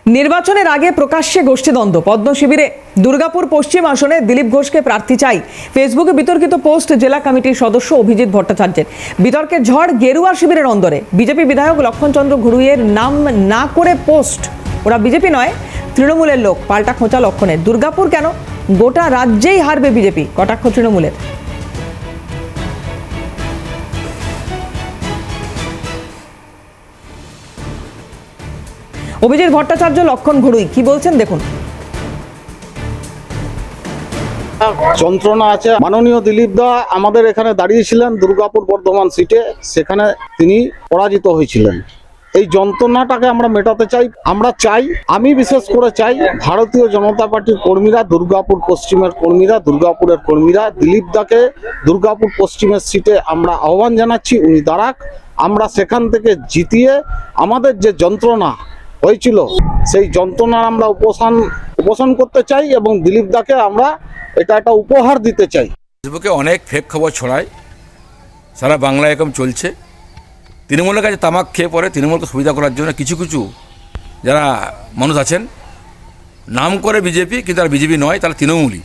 নির্বাচনের আগে প্রকাশ্যে গোষ্ঠীদ্বন্দ্ব পদ্ম শিবিরে দুর্গাপুর পশ্চিম আসনে দিলীপ ঘোষকে প্রার্থী চাই। ফেসবুকে বিতর্কিত পোস্ট জেলা কমিটির সদস্য অভিজিৎ ভট্টাচার্যের। বিতর্কের ঝড় গেরুয়া শিবিরের অন্দরে। বিজেপি বিধায়ক লক্ষণচন্দ্র ঘুরুইয়ের নাম না করে পোস্ট। ওরা বিজেপি নয়, তৃণমূলের লোক। পাল্টা খোঁচা লক্ষণের। দুর্গাপুর কেন, গোটা রাজ্যেই হারবে বিজেপি, কটাক্ষ তৃণমূলের। অভিজিৎ ভট্টাচার্য, লক্ষণ ঘুরুই কি বলছেন দেখুন। যন্ত্রণা আছে। মাননীয় দিলীপ দা আমাদের এখানে দাঁড়িয়েছিলেন দুর্গাপুর বর্ধমান সিটে, সেখানে তিনি পরাজিত হয়েছিলেন। এই যন্ত্রণাটাকে আমরা মেটাতে চাই। আমরা চাই, আমি বিশেষ করে চাই, ভারতীয় জনতা পার্টির কর্মীরা, দুর্গাপুর পশ্চিমের কর্মীরা, দুর্গাপুরের কর্মীরা দিলীপ দাকে দুর্গাপুর পশ্চিমের সিটে আমরা আহ্বান জানাচ্ছি, উনি দাঁড়াক। আমরা সেখান থেকে জিতিয়ে আমাদের যে যন্ত্রণা হয়েছিল সেই যন্ত্রণার আমরা উপশম করতে চাই এবং দিলীপ দাকে আমরা এটা একটা উপহার দিতে চাই। ফেসবুকে অনেক ফেক খবর ছড়ায়, সারা বাংলায় এরকম চলছে। তৃণমূলের কাছে তামাক খেয়ে পড়ে তৃণমূলকে সুবিধা করার জন্য কিছু কিছু যারা মানুষ আছেন, নাম করে বিজেপি কিন্তু তারা বিজেপি নয়, তারা তৃণমূলই,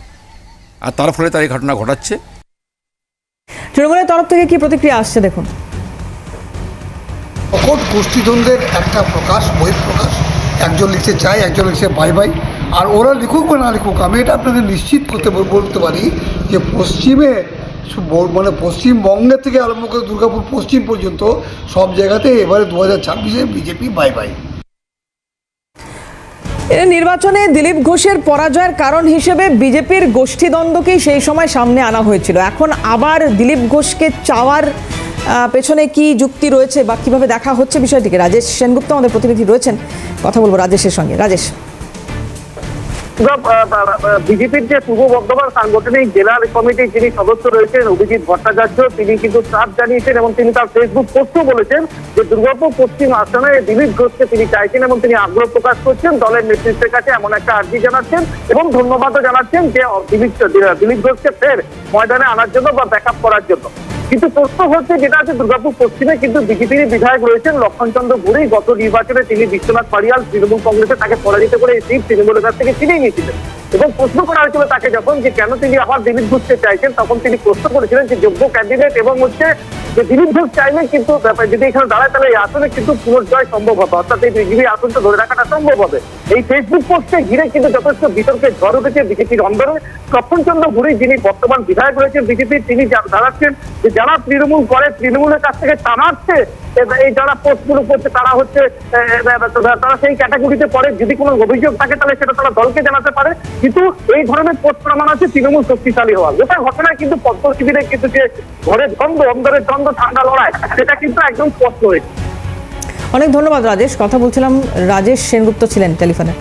আর তার ফলে তার এই ঘটনা ঘটাচ্ছে। তৃণমূলের তরফ থেকে কি প্রতিক্রিয়া আসছে দেখুন। অকট গোষ্ঠীদ্বন্দ্বের একটা প্রকাশ, বহিঃপ্রকাশ। একজন লিখছে চাই, একজন লিখছে বাই বাই। আর ওরা লিখুক বা না লিখুক, আমি এটা আপনাকে নিশ্চিত বলতে পারি যে পশ্চিমে, মানে পশ্চিমবঙ্গের থেকে আরম্ভ করে দুর্গাপুর পশ্চিম পর্যন্ত সব জায়গাতে এবারে 2026-এ বিজেপি বাই বাই। নির্বাচনে দিলীপ ঘোষের পরাজয়ের কারণ হিসেবে বিজেপির গোষ্ঠীদ্বন্দ্বকেই সেই সময় সামনে আনা হয়েছিল। এখন আবার দিলীপ ঘোষকে চাওয়ার পেছনে কি যুক্তি রয়েছে বা কিভাবে দেখা হচ্ছে বিষয়টিকে? রাজেশ সেনগুপ্ত আমাদের প্রতিনিধি রয়েছেন, কথা বলবো রাজেশের সঙ্গে। রাজেশ, বিজেপির যে পূর্ব বর্ধমান সাংগঠনিক জেলা কমিটির যিনি সদস্য রয়েছেন অভিজিৎ ভট্টাচার্য, তিনি কিন্তু চাপ জানিয়েছেন এবং তিনি তার ফেসবুক পোস্টও বলেছেন যে দুর্গাপুর পশ্চিম আসনে দিলীপ ঘোষকে তিনি চাইছেন এবং তিনি আগ্রহ প্রকাশ করছেন, দলের নেতৃত্বের কাছে এমন একটা আর্জি জানাচ্ছেন এবং ধন্যবাদও জানাচ্ছেন যে দিলীপ ঘোষকে ফের ময়দানে আনার জন্য বা ব্যাকআপ করার জন্য। কিন্তু প্রশ্ন হচ্ছে যেটা আছে, দুর্গাপুর পশ্চিমে কিন্তু বিজেপির বিধায়ক রয়েছেন লক্ষণচন্দ্র ঘুরুই। গত নির্বাচনে তিনি বিশ্বনাথ পারিয়াল তৃণমূল কংগ্রেসে তাকে পরাজিত করে এই সিট তৃণমূলের কাছ থেকে ছিনিয়ে নিয়েছিলেন এবং প্রশ্ন করা হয়েছিল তাকে যখন যে কেন তিনি আবার দিলীপ ঘোষকে চাইছেন, তখন তিনি প্রশ্ন করেছিলেন যে যোগ্য ক্যান্ডিডেট এবং হচ্ছে যে দিলীপ ঘোষ চাইলে কিন্তু যদি এখানে দাঁড়ায় তাহলে এই আসনে কিন্তু পুনর্জয় সম্ভব হবে, অর্থাৎ এই বিজেপি আসনটা ধরে রাখাটা সম্ভব হবে। এই ফেসবুক পোস্টে ঘিরে কিন্তু যথেষ্ট বিতর্কের ঝড় উঠেছে বিজেপির অন্দরে। লক্ষণচন্দ্র ঘুরুই যিনি বর্তমান বিধায়ক রয়েছেন বিজেপির, তিনি দাঁড়াচ্ছেন যে যারা তৃণমূল করে, তৃণমূলের কাছ থেকে টানাচ্ছে, এই যারা পোস্টগুলো করছে তারা হচ্ছে তারা সেই ক্যাটাগরিতে পড়ে। যদি কোনো অভিযোগ থাকে তাহলে সেটা তারা দলকে জানাতে পারে, কিন্তু এই ধরনের পোস্ট প্রমাণ আছে তৃণমূল শক্তিশালী হওয়া। গোটা ঘটনায় কিন্তু পদ্ম শিবিরে কিন্তু যে ঘরের দ্বন্দ্ব, অন্দরের দ্বন্দ্ব, ঠান্ডা লড়াই, সেটা কিন্তু একদম স্পষ্ট হয়েছে। অনেক ধন্যবাদ রাজেশ। কথা বলছিলাম, রাজেশ সেনগুপ্ত ছিলেন টেলিফোনে।